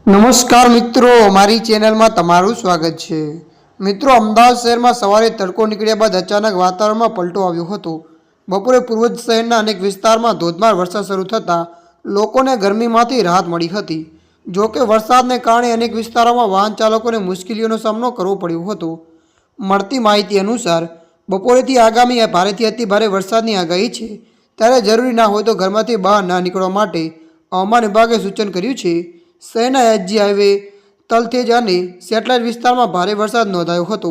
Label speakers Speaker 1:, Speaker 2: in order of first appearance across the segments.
Speaker 1: નમસ્કાર મિત્રો, મારી ચેનલમાં તમારું સ્વાગત છે। મિત્રો, અમદાવાદ શહેરમાં સવારે તડકો નીકળ્યા બાદ અચાનક વાતાવરણમાં પલટો આવ્યો હતો। બપોરે પૂર્વ શહેરના અનેક વિસ્તારમાં ધોધમાર વરસાદ શરૂ થતાં લોકોને ગરમીમાંથી રાહત મળી હતી। જોકે વરસાદને કારણે અનેક વિસ્તારોમાં વાહન ચાલકોને મુશ્કેલીઓનો સામનો કરવો પડ્યો હતો। મળતી માહિતી અનુસાર બપોરેથી આગામી ભારેથી અતિભારે વરસાદની આગાહી છે, ત્યારે જરૂરી ના હોય તો ઘરમાંથી બહાર ના નીકળવા માટે હવામાન વિભાગે સૂચન કર્યું છે। શહેરના એસજી હાઈવે, તલતેજ અને સેટેલાઇટ વિસ્તારમાં ભારે વરસાદ નોંધાયો હતો।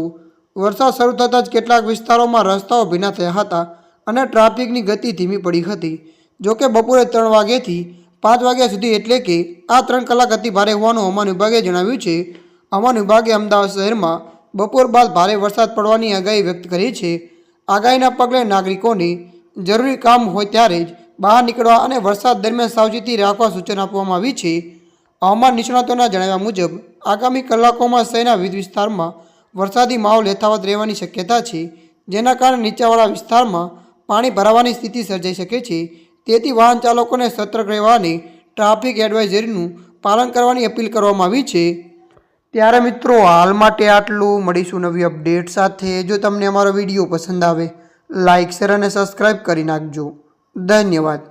Speaker 1: વરસાદ શરૂ થતાં જ કેટલાક વિસ્તારોમાં રસ્તાઓ ભીના થયા હતા અને ટ્રાફિકની ગતિ ધીમી પડી હતી। જોકે બપોરે 3 વાગ્યાથી 5 વાગ્યા સુધી એટલે કે આ 3 કલાક અતિ ભારે હોવાનું હવામાન વિભાગે જણાવ્યું છે। હવામાન વિભાગે અમદાવાદ શહેરમાં બપોર બાદ ભારે વરસાદ પડવાની આગાહી વ્યક્ત કરી છે। આગાહીના પગલે નાગરિકોને જરૂરી કામ હોય ત્યારે જ બહાર નીકળવા અને વરસાદ દરમિયાન સાવચેતી રાખવા સૂચન આપવામાં આવ્યું છે। હવામાન નિષ્ણાતોના જણાવ્યા મુજબ આગામી કલાકોમાં શહેરના વિવિધ વિસ્તારમાં વરસાદી માહોલ યથાવત રહેવાની શક્યતા છે, જેના કારણે નીચાણવાળા વિસ્તારમાં પાણી ભરાવાની સ્થિતિ સર્જાઈ શકે છે। તેથી વાહન ચાલકોને સતર્ક રહેવા અને ટ્રાફિક એડવાઇઝરીનું પાલન કરવાની અપીલ કરવામાં આવી છે। ત્યારે મિત્રો, હાલ માટે આટલું। મળીશું નવી અપડેટ સાથે। જો તમને અમારો વિડીયો પસંદ આવે, લાઇક, શેર અને સબસ્ક્રાઈબ કરી નાખજો। ધન્યવાદ।